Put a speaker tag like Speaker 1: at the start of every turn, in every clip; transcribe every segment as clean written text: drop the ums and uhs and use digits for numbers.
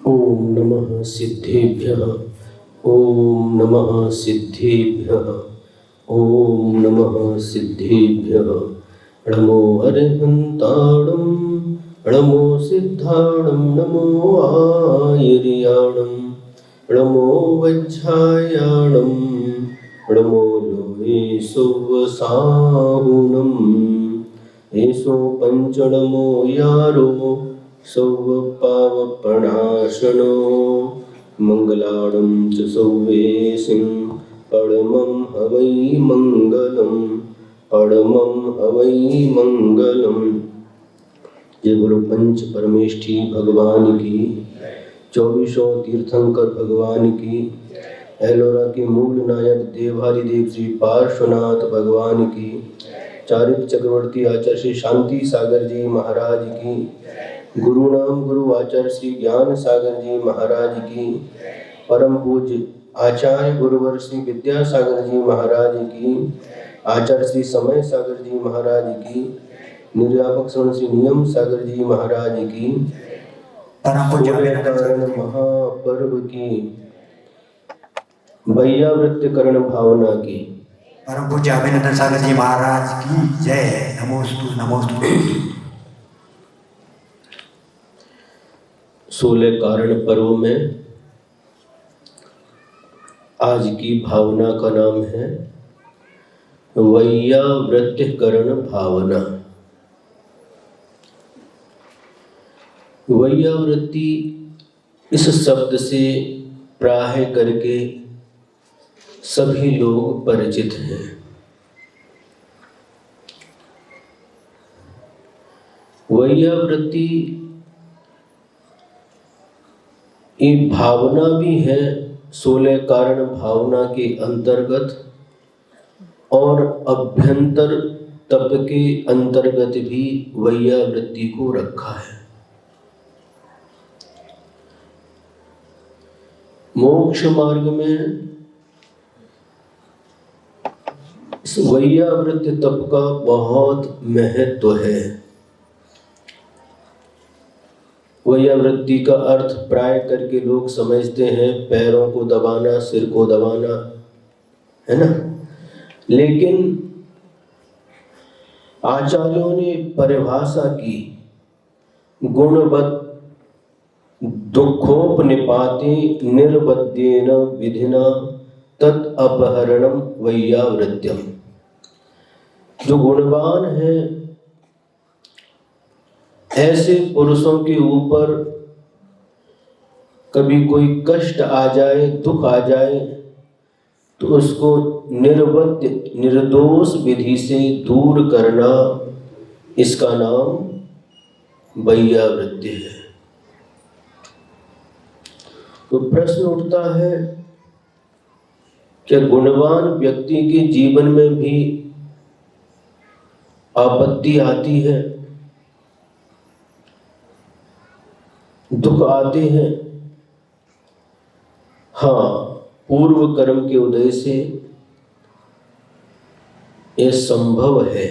Speaker 1: ओम नमः सिद्धेभ्यः। ओम नमः सिद्धेभ्यः। ओम नमः सिद्धेभ्यः। नमो अरिहन्ताणं नमो सिद्धाणं नमो आयर्याणं नमो वज्रायाणं नमो लोहे सुवसाहुणं एषो पञ्चनमो यारो सौवपावपणाशनो मङ्गलाणं च सौवेशिं परमं हवै मङ्गलं परमं हवै मङ्गलं। जय गुरु पंच परमेष्ठी भगवान की, 2400 तीर्थंकर भगवान की, एलोरा के मूल नायक देवाधिदेव श्री पार्श्वनाथ भगवान की, चारित्र चक्रवर्ती आचार्य श्री शांति सागर जी महाराज की, गुरु नाम गुरु आचार्य श्री ज्ञान सागर जी महाराज की, परम पूज्य आचार्य गुरुवर श्री विद्यासागर जी महाराज की, आचार्य श्री समय सागर जी महाराज की, निर्यापक श्री नियम सागर जी महाराज की, महापर्व की, वैयावृत्य करण भावना की,
Speaker 2: परम पूज्य अभिनंदन सागर जी महाराज की जय। नमोस्तु नमोस्तु।
Speaker 1: 16 कारण पर्व में आज की भावना का नाम है वैयावृत्य करण भावना। वैयावृत्ति इस शब्द से प्राय करके सभी लोग परिचित हैं। वैयावृत्ति एक भावना भी है 16 कारण भावना के अंतर्गत, और अभ्यंतर तप के अंतर्गत भी वैयावृत्ति को रखा है। मोक्ष मार्ग में इस वैयावृत्ति तप का बहुत महत्व है। वैयावृत्ति का अर्थ प्राय करके लोग समझते हैं पैरों को दबाना, सिर को दबाना, है ना। लेकिन आचार्यों ने परिभाषा की, गुणवत् दुखोपनिपाते निर्बद्धेन विधिना तत् अपहरणम वैयावृत्यम। जो गुणवान है ऐसे पुरुषों के ऊपर कभी कोई कष्ट आ जाए, दुख आ जाए, तो उसको निर्बद्ध निर्दोष विधि से दूर करना, इसका नाम वैयावृत्ति है। तो प्रश्न उठता है, क्या गुणवान व्यक्ति के जीवन में भी आपत्ति आती है, दुख आते हैं? हाँ, पूर्व कर्म के उदय से यह संभव है।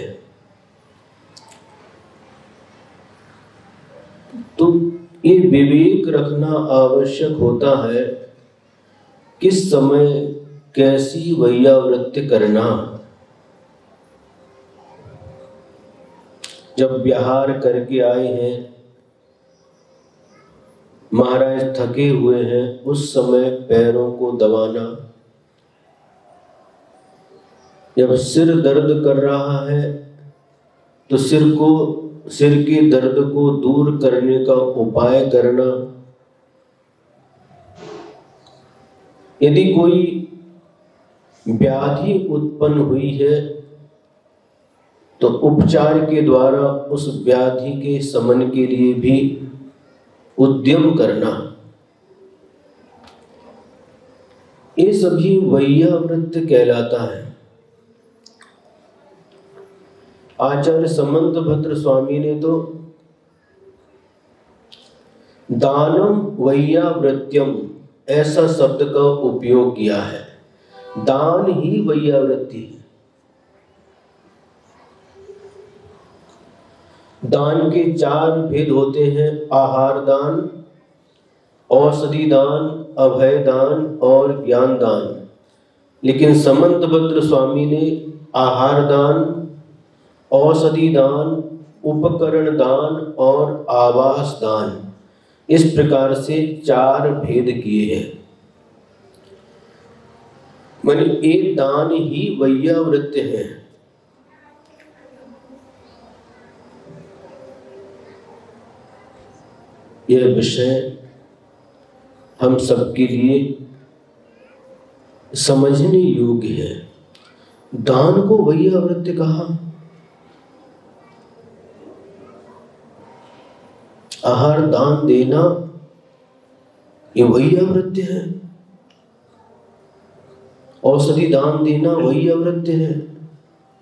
Speaker 1: तो ये विवेक रखना आवश्यक होता है, किस समय कैसी वैयावृत्ति करना। जब विहार करके आए हैं, महाराज थके हुए हैं, उस समय पैरों को दबाना। जब सिर दर्द कर रहा है तो सिर के दर्द को दूर करने का उपाय करना। यदि कोई व्याधि उत्पन्न हुई है तो उपचार के द्वारा उस व्याधि के शमन के लिए भी उद्यम करना। ये सभी वैयावृत्ति कहलाता है। आचार्य समंतभद्र स्वामी ने तो दानम वैयावृत्यम ऐसा शब्द का उपयोग किया है। दान ही वैयावृत्ति है। दान के 4 भेद होते हैं, आहार दान, औषधि दान, अभय दान और ज्ञान दान। लेकिन समंतभद्र स्वामी ने आहार दान, औषधि दान, उपकरण दान और आवास दान, इस प्रकार से 4 भेद किए हैं। माने एक दान ही वैयावृत्य है। यह विषय हम सबके लिए समझने योग्य है। दान को वैयावृत्य कहा। आहार दान देना ये वैयावृत्य है, औषधि दान देना वैयावृत्य है,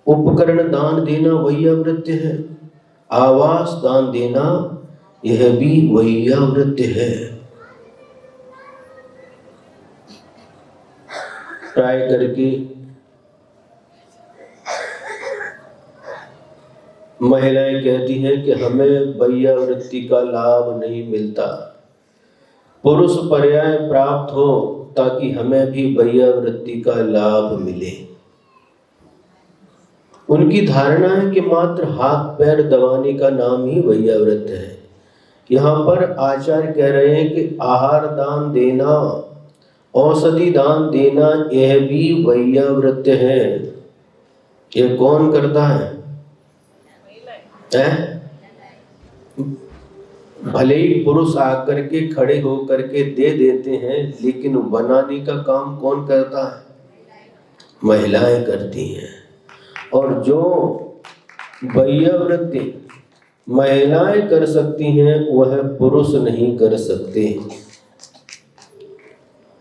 Speaker 1: उपकरण दान देना वैयावृत्य है, आवास दान देना यह भी वैयावृत्य है। ट्राई करके महिलाएं कहती हैं कि हमें वैयावृत्ति का लाभ नहीं मिलता, पुरुष पर्याय प्राप्त हो ताकि हमें भी वैयावृत्ति का लाभ मिले। उनकी धारणा है कि मात्र हाथ पैर दबाने का नाम ही वैयावृत्ति है। यहाँ पर आचार्य कह रहे हैं कि आहार दान देना, औषधि दान देना यह भी वैयावृत्य है। ये कौन करता है? भले ही पुरुष आकर के खड़े होकर के दे देते हैं, लेकिन बनाने का काम कौन करता है? महिलाएं करती हैं। और जो वैयावृत्ति महिलाएं कर सकती हैं वह पुरुष नहीं कर सकते,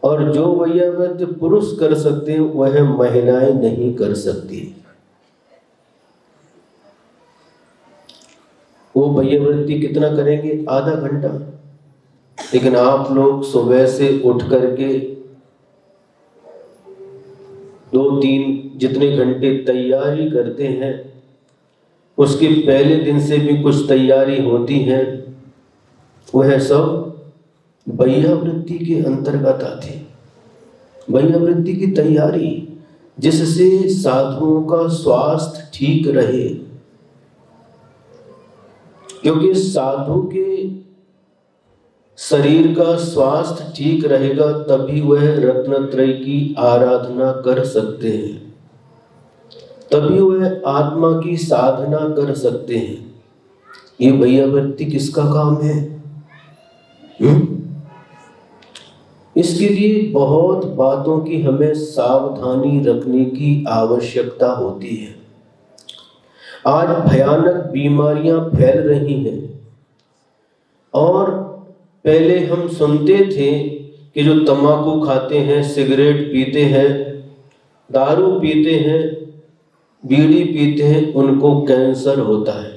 Speaker 1: और जो वैयावृत्ति पुरुष कर सकते हैं वह महिलाएं नहीं कर सकती। वो वैयावृत्ति कितना करेंगे? आधा घंटा। लेकिन आप लोग सुबह से उठ करके 2-3 जितने घंटे तैयारी करते हैं, उसके पहले दिन से भी कुछ तैयारी होती है, वह सब वैयावृत्ति के अंतर्गत आती। वैयावृत्ति की तैयारी जिससे साधुओं का स्वास्थ्य ठीक रहे, क्योंकि साधु के शरीर का स्वास्थ्य ठीक रहेगा तभी वह रत्नत्रय की आराधना कर सकते हैं, तभी वह आत्मा की साधना कर सकते हैं। ये वैयावृत्ति किसका काम है? इसके लिए बहुत बातों की हमें सावधानी रखने की आवश्यकता होती है। आज भयानक बीमारियां फैल रही हैं, और पहले हम सुनते थे कि जो तंबाकू खाते हैं, सिगरेट पीते हैं, दारू पीते हैं, बीड़ी पीते हैं, उनको कैंसर होता है।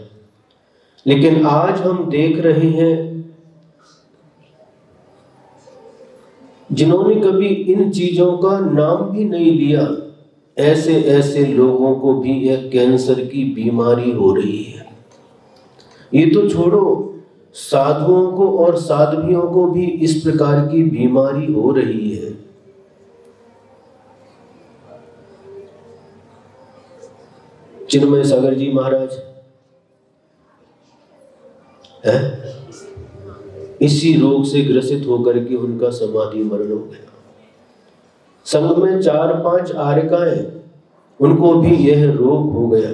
Speaker 1: लेकिन आज हम देख रहे हैं जिन्होंने कभी इन चीजों का नाम भी नहीं लिया, ऐसे ऐसे लोगों को भी यह कैंसर की बीमारी हो रही है। ये तो छोड़ो, साधुओं को और साध्वियों को भी इस प्रकार की बीमारी हो रही है। चिन्मय सागर जी महाराज है, इसी रोग से ग्रसित होकर के उनका समाधि मरण हो गया। संघ में 4-5 आर्यकाएं, उनको भी यह रोग हो गया,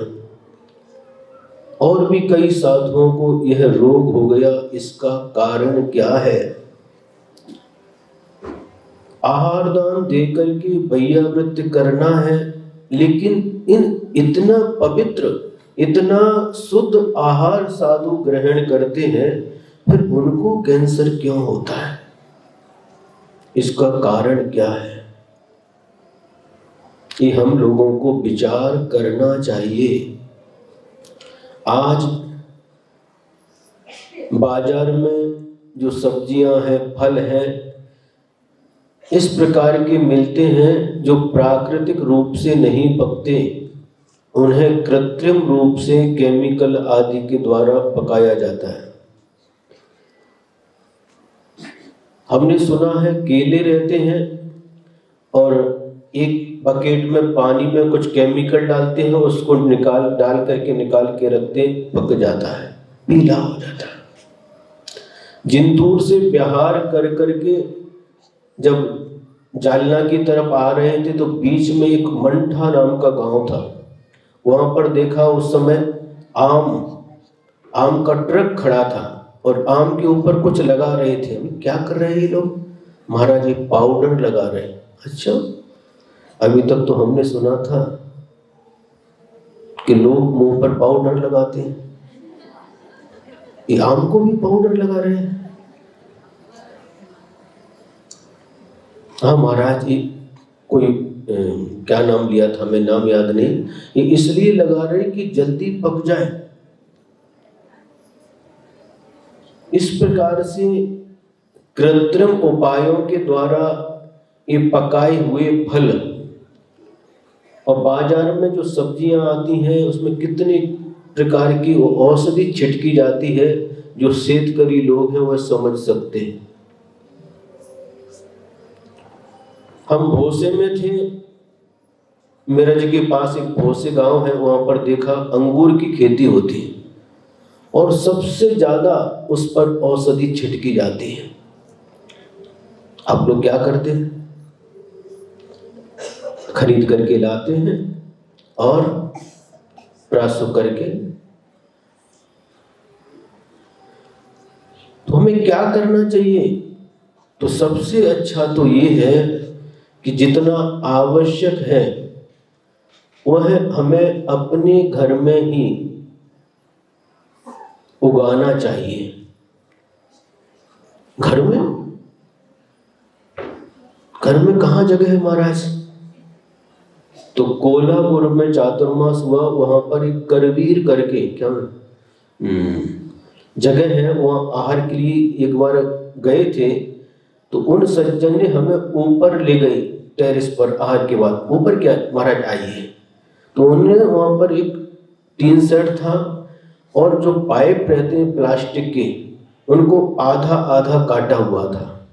Speaker 1: और भी कई साधुओं को यह रोग हो गया। इसका कारण क्या है? आहार दान देकर के वैयावृत्ति करना है, लेकिन इतना पवित्र, इतना शुद्ध आहार साधु ग्रहण करते हैं, फिर उनको कैंसर क्यों होता है? इसका कारण क्या है? ये हम लोगों को विचार करना चाहिए। आज बाजार में जो सब्जियां हैं, फल हैं, इस प्रकार के मिलते हैं जो प्राकृतिक रूप से नहीं पकते, उन्हें कृत्रिम रूप से केमिकल आदि के द्वारा पकाया जाता है। हमने सुना है केले रहते हैं और एक बकेट में पानी में कुछ केमिकल डालते हैं, उसको डाल के रखते, पक जाता है, पीला हो जाता है। जिंदूर से बिहार कर करके जब जालना की तरफ आ रहे थे तो बीच में एक मंठा नाम का गांव था। वहां पर देखा उस समय आम का ट्रक खड़ा था और आम के ऊपर कुछ लगा रहे थे। क्या कर रहे हैं ये लोग? महाराज ये पाउडर लगा रहे हैं। अच्छा, अभी तक तो हमने सुना था कि लोग मुंह पर पाउडर लगाते हैं, ये आम को भी पाउडर लगा रहे हैं। हाँ महाराज, ये कोई क्या नाम लिया था, मैं नाम याद नहीं, ये इसलिए लगा रहे कि जल्दी पक जाए। इस प्रकार से कृत्रिम उपायों के द्वारा ये पकाए हुए फल, और बाजार में जो सब्जियां आती हैं उसमें कितने प्रकार की औषधि छिटकी जाती है, जो शेतकरी लोग हैं वह समझ सकते हैं। हम भोसे में थे, मिरज के पास एक भोसे गांव है, वहां पर देखा अंगूर की खेती होती है और सबसे ज्यादा उस पर औषधि छिटकी जाती है। आप लोग क्या करते हैं? खरीद करके लाते हैं और प्रासु करके। तो हमें क्या करना चाहिए? तो सबसे अच्छा तो ये है कि जितना आवश्यक है वह हमें अपने घर में ही उगाना चाहिए। घर में कहाँ जगह है महाराज? तो कोल्हापुर में चातुर्मास हुआ, वहां पर एक करवीर करके क्या जगह है, वहां आहार के लिए एक बार गए थे। तो उन सज्जन ने हमें ऊपर ले गए टेरेस पर। आहार के बाद ऊपर क्या महाराज आइए, तो उन्होंने वहां पर एक टीन सेट था और जो पाइप रहते हैं प्लास्टिक के, उनको आधा आधा काटा हुआ था,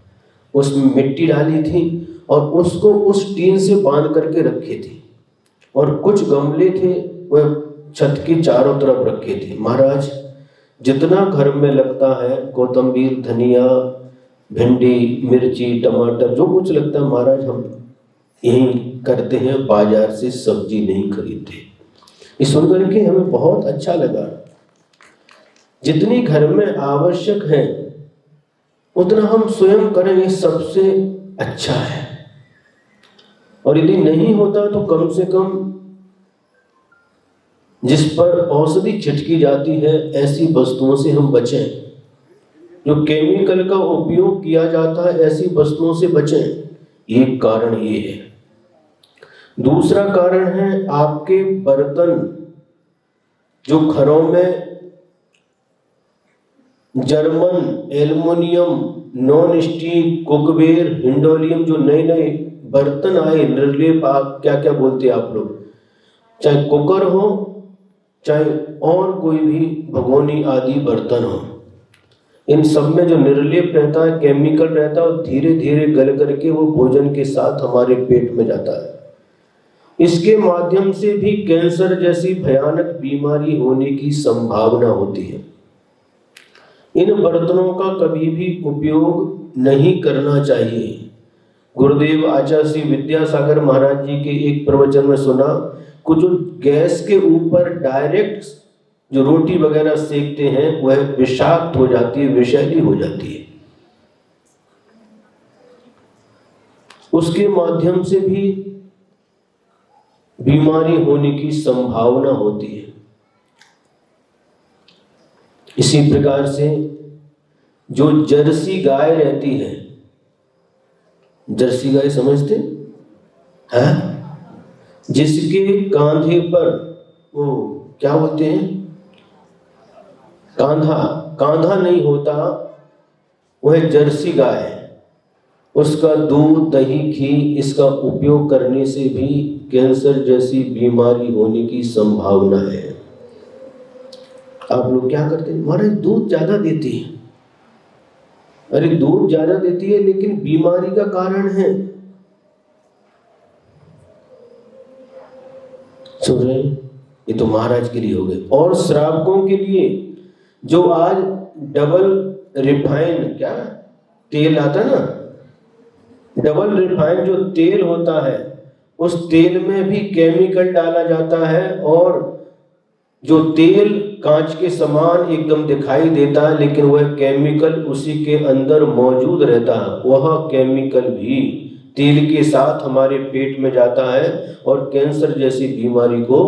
Speaker 1: उसमें मिट्टी डाली थी और उसको उस टीन से बांध करके रखे थे। और कुछ गमले थे वह छत के चारों तरफ रखे थे। महाराज जितना घर में लगता है, कोतंबीर, धनिया, भिंडी, मिर्ची, टमाटर, जो कुछ लगता है महाराज हम यही करते हैं, बाजार से सब्जी नहीं खरीदते। ये सुनकर के हमें बहुत अच्छा लगा। जितनी घर में आवश्यक है उतना हम स्वयं करें, ये सबसे अच्छा है। और यदि नहीं होता तो कम से कम जिस पर औषधि छिटकी जाती है ऐसी वस्तुओं से हम बचें। जो केमिकल का उपयोग किया जाता है ऐसी वस्तुओं से बचें। एक कारण ये है। दूसरा कारण है आपके बर्तन जो घरों में German, aluminium, non stick, cookware, हिंडोलियम, जो नए नए बर्तन आए, निर्लेप, आप क्या क्या बोलते हैं आप लोग, चाहे कुकर हो चाहे और कोई भी भगोनी आदि बर्तन हो, इन सब में जो निर्लेप रहता है, केमिकल रहता है, और धीरे धीरे गल करके वो भोजन के साथ हमारे पेट में जाता है। इसके माध्यम से भी कैंसर जैसी भयानक बीमारी होने की संभावना होती है। इन बर्तनों का कभी भी उपयोग नहीं करना चाहिए। गुरुदेव आचार्य श्री विद्यासागर महाराज जी के एक प्रवचन में सुना, कुछ जो गैस के ऊपर डायरेक्ट जो रोटी वगैरह सेकते हैं वह विषाक्त हो जाती है, विषैली हो जाती है। उसके माध्यम से भी बीमारी होने की संभावना होती है। इसी प्रकार से जो जर्सी गाय रहती है, जर्सी गाय समझते हैं, जिसके कांधे पर वो क्या बोलते हैं, कांधा नहीं होता, वह जर्सी गाय है। उसका दूध, दही, घी इसका उपयोग करने से भी कैंसर जैसी बीमारी होने की संभावना है। आप लोग क्या करते हैं? महाराज दूध ज्यादा देती है। अरे दूध ज्यादा देती है लेकिन बीमारी का कारण है। सुन रहे हैं? ये तो महाराज के लिए हो गए। और श्रावकों के लिए जो आज डबल रिफाइन क्या तेल आता ना, डबल रिफाइन जो तेल होता है, उस तेल में भी केमिकल डाला जाता है और जो तेल कांच के समान एकदम दिखाई देता है लेकिन वह केमिकल उसी के अंदर मौजूद रहता है। वह केमिकल भी तेल के साथ हमारे पेट में जाता है और कैंसर जैसी बीमारी को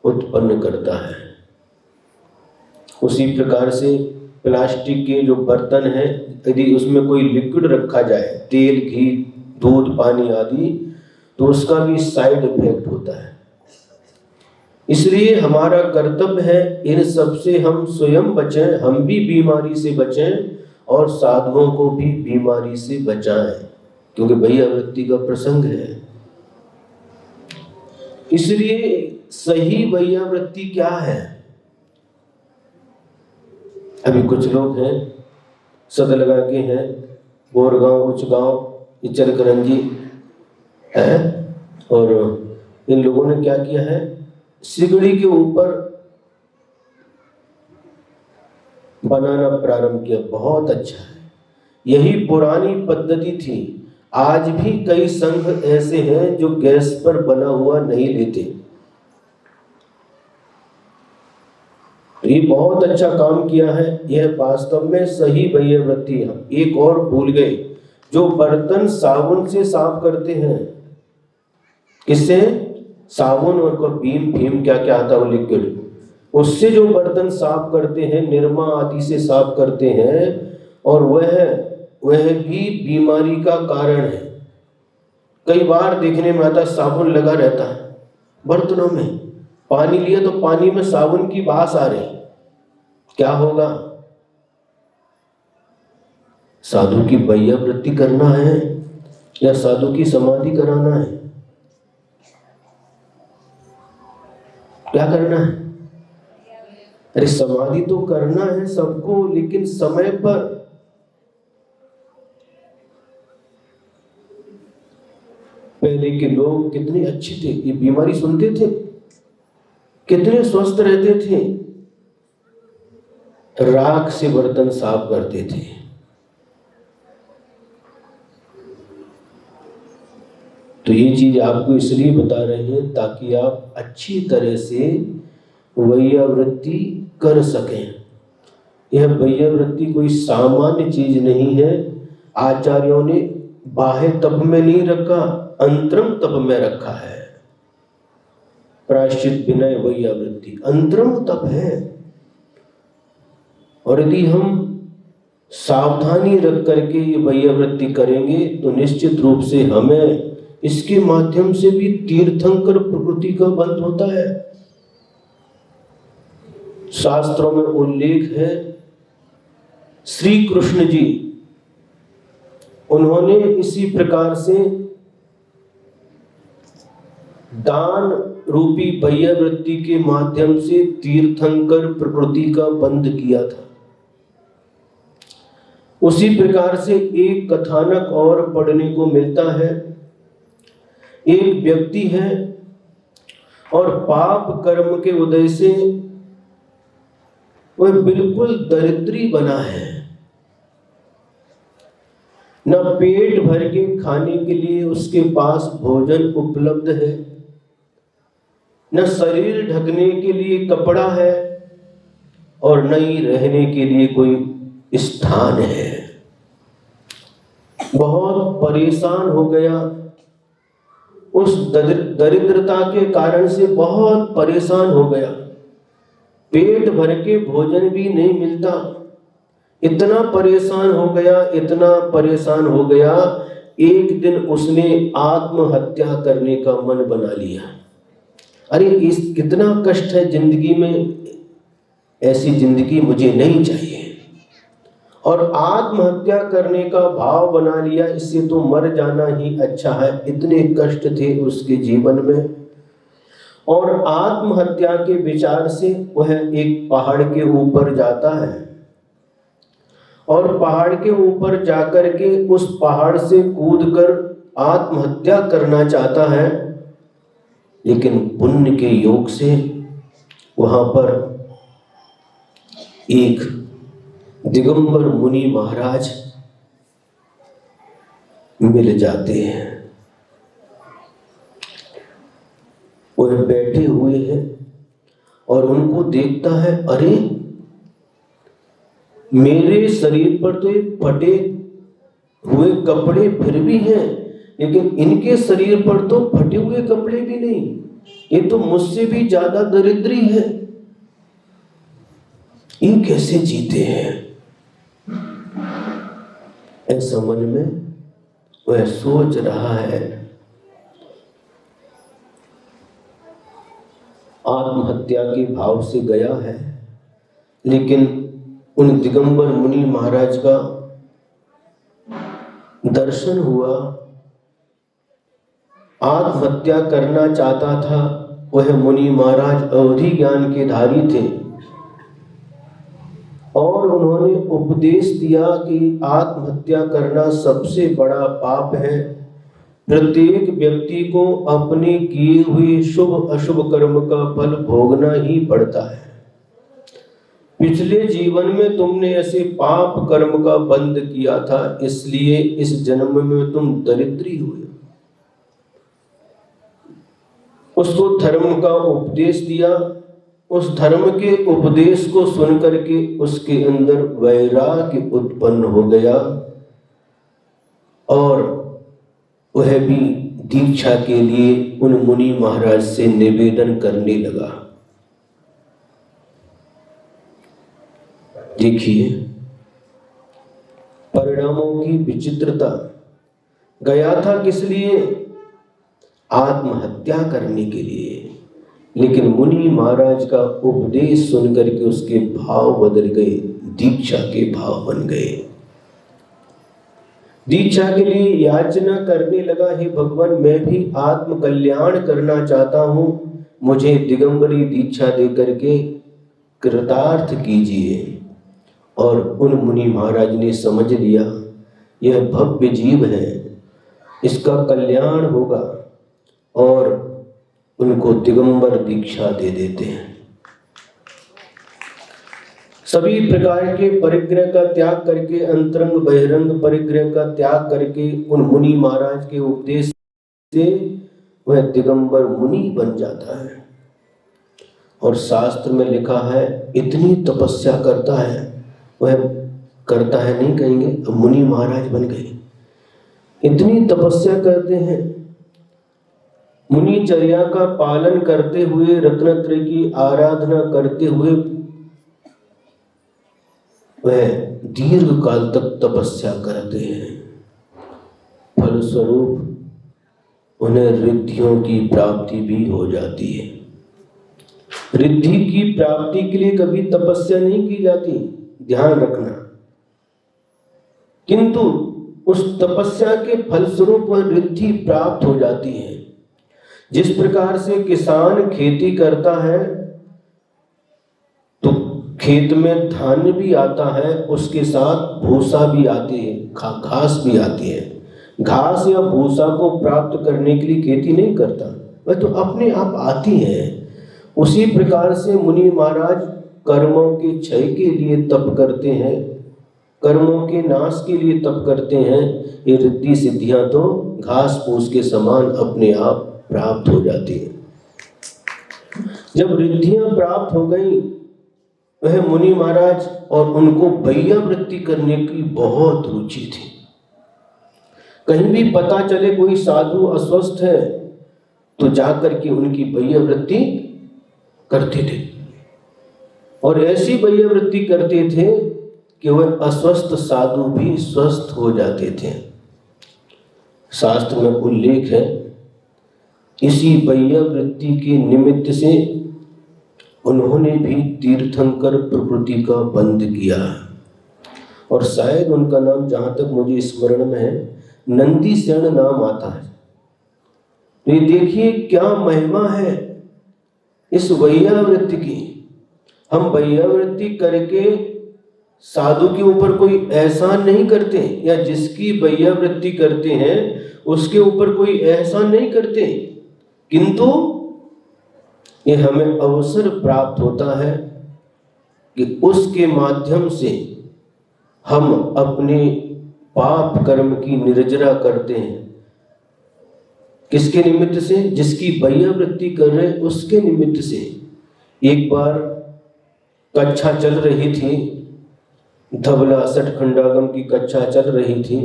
Speaker 1: उत्पन्न करता है। उसी प्रकार से प्लास्टिक के जो बर्तन हैं, यदि उसमें कोई लिक्विड रखा जाए, तेल, घी, दूध, पानी आदि, तो उसका भी साइड इफेक्ट होता है। इसलिए हमारा कर्तव्य है इन सब से हम स्वयं बचें, हम भी बीमारी से बचें और साधुओं को भी बीमारी से बचाएं, क्योंकि वैयावृत्ति का प्रसंग है। इसलिए सही वैयावृत्ति क्या है? अभी कुछ लोग हैं सद लगा के हैं, बोरगांव, उचगांव, इचलकरंजी है, और इन लोगों ने क्या किया है, सिगड़ी के ऊपर बनाना प्रारंभ किया। बहुत अच्छा है, यही पुरानी पद्धति थी। आज भी कई संघ ऐसे हैं जो गैस पर बना हुआ नहीं लेते। ये बहुत अच्छा काम किया है, यह वास्तव में सही वैयावृत्ति है। एक और भूल गए, जो बर्तन साबुन से साफ करते हैं, किससे? साबुन और भीम भीम क्या क्या आता है वो लिक्विड, उससे जो बर्तन साफ करते हैं, निरमा आदि से साफ करते हैं, और वह भी बीमारी का कारण है। कई बार देखने में आता साबुन लगा रहता है बर्तनों में, पानी लिया तो पानी में साबुन की बास आ रही, क्या होगा? साधु की वैयावृत्ति करना है या साधु की समाधि कराना है? क्या करना है? अरे समाधि तो करना है सबको, लेकिन समय पर। पहले के लोग कितने अच्छे थे, ये बीमारी सुनते थे, कितने स्वस्थ रहते थे, राख से बर्तन साफ करते थे। तो ये चीज आपको इसलिए बता रहे हैं ताकि आप अच्छी तरह से वैयावृत्ति कर सकें। यह वैयावृत्ति कोई सामान्य चीज नहीं है। आचार्यों ने बाह्य तप में नहीं रखा, अंतरम तप में रखा है। प्रायश्चित, विनय, वैयावृत्ति अंतरम तप है। और यदि हम सावधानी रख करके ये वैयावृत्ति करेंगे तो निश्चित रूप से हमें इसके माध्यम से भी तीर्थंकर प्रकृति का बंध होता है। शास्त्रों में उल्लेख है, श्री कृष्ण जी उन्होंने इसी प्रकार से दान रूपी वैयावृत्ति के माध्यम से तीर्थंकर प्रकृति का बंध किया था। उसी प्रकार से एक कथानक और पढ़ने को मिलता है। एक व्यक्ति है और पाप कर्म के उदय से वह बिल्कुल दरिद्री बना है। न पेट भर के खाने के लिए उसके पास भोजन उपलब्ध है, न शरीर ढकने के लिए कपड़ा है, और न ही रहने के लिए कोई स्थान है। बहुत परेशान हो गया, उस दरिद्रता के कारण से बहुत परेशान हो गया। पेट भर के भोजन भी नहीं मिलता, इतना परेशान हो गया, इतना परेशान हो गया। एक दिन उसने आत्महत्या करने का मन बना लिया। अरे इस कितना कष्ट है जिंदगी में, ऐसी जिंदगी मुझे नहीं चाहिए। और आत्महत्या करने का भाव बना लिया, इससे तो मर जाना ही अच्छा है। इतने कष्ट थे उसके जीवन में, और आत्महत्या के विचार से वह एक पहाड़ के ऊपर जाता है, और पहाड़ के ऊपर जाकर के उस पहाड़ से कूदकर आत्महत्या करना चाहता है। लेकिन पुण्य के योग से वहां पर एक दिगंबर मुनि महाराज मिल जाते हैं। वह बैठे हुए हैं और उनको देखता है, अरे मेरे शरीर पर तो ये फटे हुए कपड़े फिर भी हैं, लेकिन इनके शरीर पर तो फटे हुए कपड़े भी नहीं, ये तो मुझसे भी ज्यादा दरिद्री है, ये कैसे जीते हैं? ऐसा मन में वह सोच रहा है। आत्महत्या के भाव से गया है, लेकिन उन दिगंबर मुनि महाराज का दर्शन हुआ। आत्महत्या करना चाहता था वह मुनि महाराज, अवधि ज्ञान के धारी थे, और उन्होंने उपदेश दिया कि आत्महत्या करना सबसे बड़ा पाप है। प्रत्येक व्यक्ति को अपने किए हुए शुभ अशुभ कर्म का फल भोगना ही पड़ता है। पिछले जीवन में तुमने ऐसे पाप कर्म का बंध किया था, इसलिए इस जन्म में तुम दरिद्री हुए। उसको धर्म का उपदेश दिया। उस धर्म के उपदेश को सुन करके उसके अंदर वैराग्य उत्पन्न हो गया, और वह भी दीक्षा के लिए उन मुनि महाराज से निवेदन करने लगा। देखिए परिणामों की विचित्रता। गया था किस लिए? आत्महत्या करने के लिए, लेकिन मुनि महाराज का उपदेश सुनकर के उसके भाव बदल गए, दीक्षा के भाव बन गए। दीक्षा के लिए याचना करने लगा, हे भगवान, मैं भी आत्म कल्याण करना चाहता हूं, मुझे दिगंबरी दीक्षा दे करके कृतार्थ कीजिए। और उन मुनि महाराज ने समझ लिया, यह भव्य जीव है, इसका कल्याण होगा, और उनको दिगंबर दीक्षा दे देते हैं। सभी प्रकार के परिग्रह का त्याग करके, अंतरंग बहिरंग परिग्रह का त्याग करके उन मुनि महाराज के उपदेश से वह दिगंबर मुनि बन जाता है। और शास्त्र में लिखा है, इतनी तपस्या करता है, वह करता है नहीं कहेंगे, अब मुनि महाराज बन गए। इतनी तपस्या करते हैं, मुनिचर्या का पालन करते हुए, रत्नत्रय की आराधना करते हुए वह दीर्घ काल तक तपस्या करते हैं। फलस्वरूप उन्हें रिद्धियों की प्राप्ति भी हो जाती है। रिद्धि की प्राप्ति के लिए कभी तपस्या नहीं की जाती, ध्यान रखना, किंतु उस तपस्या के फलस्वरूप वह रिद्धि प्राप्त हो जाती है। जिस प्रकार से किसान खेती करता है तो खेत में धान्य भी आता है, उसके साथ भूसा भी आती है, घास भी आती है। घास या भूसा को प्राप्त करने के लिए खेती नहीं करता, वह तो अपने आप आती है। उसी प्रकार से मुनि महाराज कर्मों के क्षय के लिए तप करते हैं, कर्मों के नाश के लिए तप करते हैं। ये रिद्धि सिद्धियां तो घास फूस के समान अपने आप प्राप्त हो जाती है। जब रिद्धियां प्राप्त हो गई, वह मुनि महाराज, और उनको बैया वृत्ति करने की बहुत रुचि थी। कहीं भी पता चले कोई साधु अस्वस्थ है तो जाकर के उनकी बैया वृत्ति करते थे, और ऐसी बैया वृत्ति करते थे कि वह अस्वस्थ साधु भी स्वस्थ हो जाते थे। शास्त्र में उल्लेख है, इसी बैया वृत्ति के निमित्त से उन्होंने भी तीर्थंकर प्रकृति का बंध किया। और शायद उनका नाम, जहाँ तक मुझे स्मरण में है, नंदीसेन नाम आता है। तो ये देखिए क्या महिमा है इस वैयावृत्ति की। हम वैयावृत्ति करके साधु के ऊपर कोई एहसान नहीं करते, या जिसकी वैयावृत्ति करते हैं उसके ऊपर कोई एहसान नहीं करते, किंतु ये हमें अवसर प्राप्त होता है कि उसके माध्यम से हम अपने पाप कर्म की निर्जरा करते हैं। किसके निमित्त से? जिसकी वैयावृत्ति कर रहे उसके निमित्त से। एक बार कक्षा चल रही थी, धबला सठखंडागम की कक्षा चल रही थी,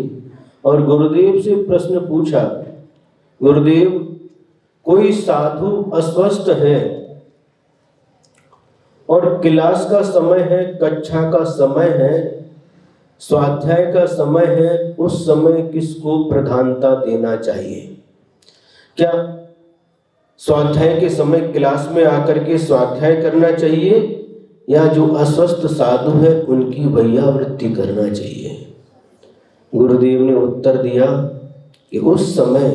Speaker 1: और गुरुदेव से प्रश्न पूछा, गुरुदेव कोई साधु अस्वस्थ है और क्लास का समय है, कक्षा का समय है, स्वाध्याय का समय है, उस समय किसको प्रधानता देना चाहिए? क्या स्वाध्याय के समय क्लास में आकर के स्वाध्याय करना चाहिए, या जो अस्वस्थ साधु है उनकी वैयावृत्ति करना चाहिए? गुरुदेव ने उत्तर दिया कि उस समय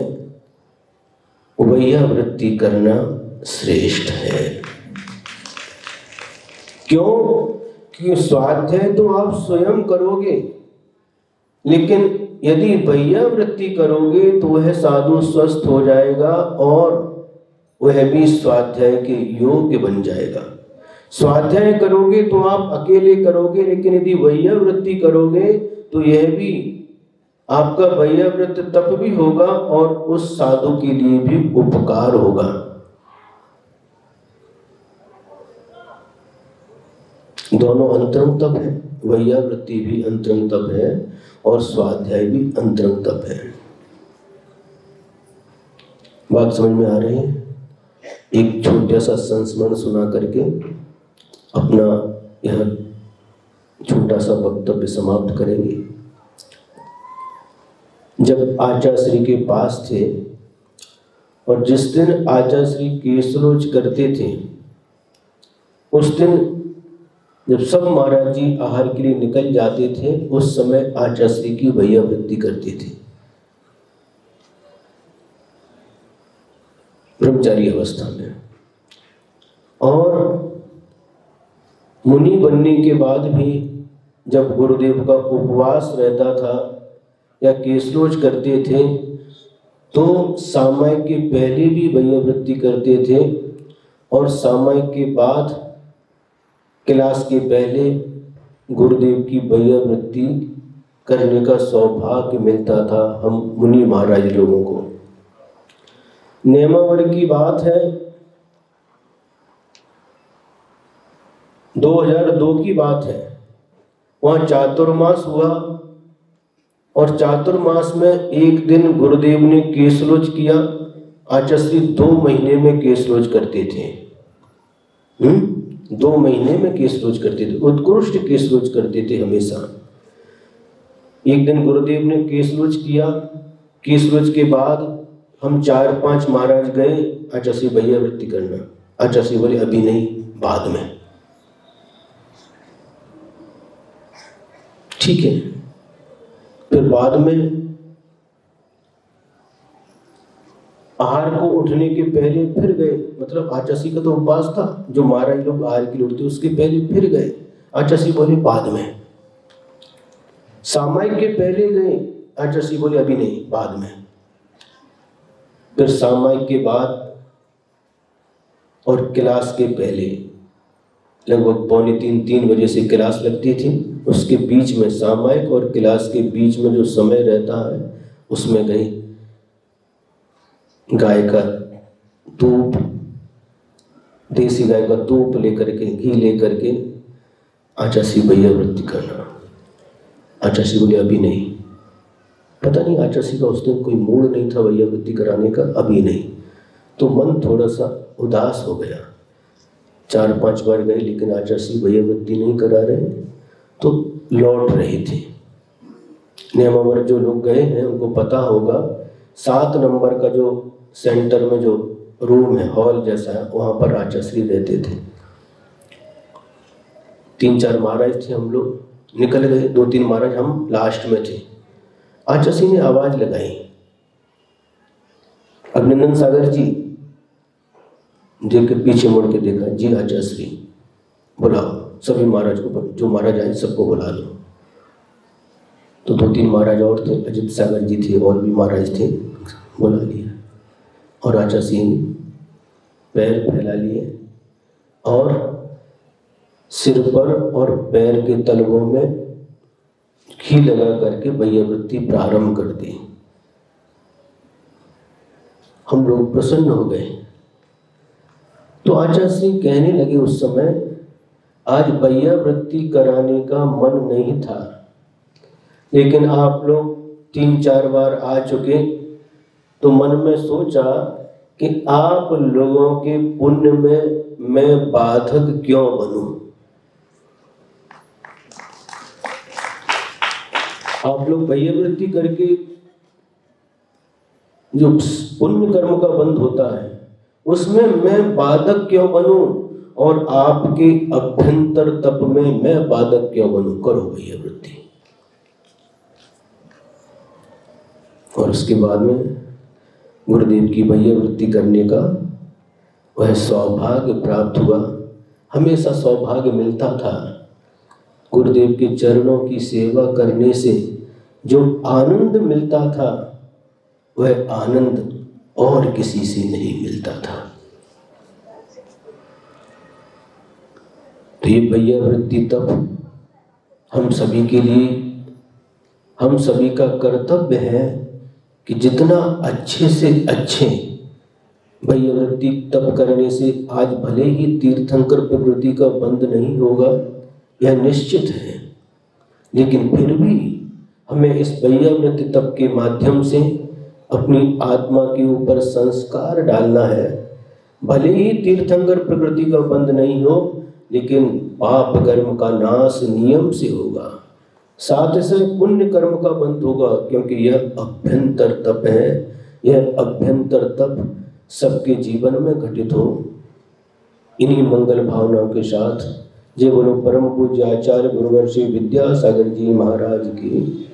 Speaker 1: वैयावृत्ति करना श्रेष्ठ है। क्यों? कि स्वाध्याय तो आप स्वयं करोगे, लेकिन यदि वैयावृत्ति करोगे तो वह साधु स्वस्थ हो जाएगा और वह भी स्वाध्याय के योग्य बन जाएगा। स्वाध्याय करोगे तो आप अकेले करोगे, लेकिन यदि वैयावृत्ति करोगे तो यह भी आपका वैयावृत्त तप भी होगा और उस साधु के लिए भी उपकार होगा। दोनों अंतरंग तप है, वैयावृत्ति भी अंतरंग तप है और स्वाध्याय भी अंतरंग तप है। बात समझ में आ रही है? एक छोटा सा संस्मरण सुना करके अपना यह छोटा सा वक्तव्य समाप्त करेंगे। जब आचार्य के पास थे और जिस दिन आचार्य केसरोज करते थे, उस दिन जब सब महाराज जी आहार के लिए निकल जाते थे, उस समय आचार्य की वैयावृत्ति करते थे, ब्रह्मचारी अवस्था में। और मुनि बनने के बाद भी जब गुरुदेव का उपवास रहता था या केसरोज करते थे, तो सामायिक के पहले भी वैयावृत्ति करते थे और सामायिक के बाद, क्लास के पहले गुरुदेव की वैयावृत्ति करने का सौभाग्य मिलता था हम मुनि महाराज लोगों को। नेमावर की बात है, 2002 की बात है। वहाँ चातुर्मास हुआ और चातुर्मास में एक दिन गुरुदेव ने केसरोज किया। आचार्य 2 महीने में केसरोज करते थे। 2 महीने में केसरोज करते थे, उत्कृष्ट केसरोज करते थे हमेशा। एक दिन गुरुदेव ने केसरोज किया। केसरोज के बाद हम 4-5 महाराज गए आचार्य वैयावृत्ति करना। आचार्य बोले अभी नहीं, बाद में। ठीक है। फिर बाद में आहार को उठने के पहले फिर गए, मतलब आचार्य का तो उपवास था, जो महाराज लोग आहार के लिए उठते उसके पहले फिर गए। आचार्य बोले बाद में। सामायिक के पहले गए, आचार्य बोले अभी नहीं, बाद में। फिर सामायिक के बाद और क्लास के पहले लगभग 2:45-3 बजे से क्लास लगती थी, उसके बीच में सामायिक और क्लास के बीच में जो समय रहता है उसमें गई गाय का दूध, देसी गाय का दूध लेकर के, घी लेकर के आचार्य वैयावृत्ति करना। आचार्य बोले अभी नहीं। पता नहीं आचार्य का उस दिन कोई मूड नहीं था वैयावृत्ति कराने का, अभी नहीं। तो मन थोड़ा सा उदास हो गया। 4-5 बार गए लेकिन आचार्य वैयावृत्ति नहीं करा रहे, तो लौट रहे थे। नियमावर जो लोग गए हैं उनको पता होगा, 7 नंबर का जो सेंटर में जो रूम है, हॉल जैसा है, वहाँ पर आचार्य रहते थे। 3-4 महाराज थे हम लोग, निकल गए 2-3 महाराज, हम लास्ट में थे। आचार्य सिंह ने आवाज लगाई, अभिनंदन सागर जी देख के पीछे मुड़ के देखा, जी आचार्य श्री, बुलाओ सभी महाराज को, जो महाराज आए सबको बुला लो। तो 2-3 महाराज और थे, अजित सागर जी थे, और भी महाराज थे, बुला लिया। और आचार्य सिंह ने पैर फैला लिए और सिर पर और पैर के तलवों में घी लगा करके वैयावृत्ति प्रारंभ कर दी। हम लोग प्रसन्न हो गए। तो आचार्य सिंह कहने लगे उस समय, आज वैयावृत्ति कराने का मन नहीं था, लेकिन आप लोग 3-4 बार आ चुके, तो मन में सोचा कि आप लोगों के पुण्य में मैं बाधक क्यों बनूं। आप लोग वैयावृत्ति करके जो पुण्य कर्म का बंध होता है, उसमें मैं बाधक क्यों बनूं, और आपके अभ्यंतर तप में मैं बाधक क्यों बनूं। करो वैयावृत्ति। और उसके बाद में गुरुदेव की वैयावृत्ति करने का वह सौभाग्य प्राप्त हुआ। हमेशा सौभाग्य मिलता था। गुरुदेव के चरणों की सेवा करने से जो आनंद मिलता था, वह आनंद और किसी से नहीं मिलता था। तो ये वैयावृत्ति तप हम सभी के लिए, हम सभी का कर्तव्य है कि जितना अच्छे से अच्छे वैयावृत्ति तप करने से, आज भले ही तीर्थंकर प्रवृत्ति का बंध नहीं होगा, यह निश्चित है, लेकिन फिर भी हमें इस वैयावृत्ति तप के माध्यम से अपनी आत्मा के ऊपर संस्कार डालना है। भले ही तीर्थंकर प्रकृति का बंध नहीं हो, लेकिन पाप कर्म का नाश नियम से होगा, साथ से पुण्य कर्म का बंध होगा, क्योंकि यह अभ्यंतर तप है। यह अभ्यंतर तप सबके जीवन में घटित हो। इन्हीं मंगल भावनाओं के साथ जय बोलो परम पूज्य आचार्य गुरुवर श्री विद्यासागर जी महाराज की।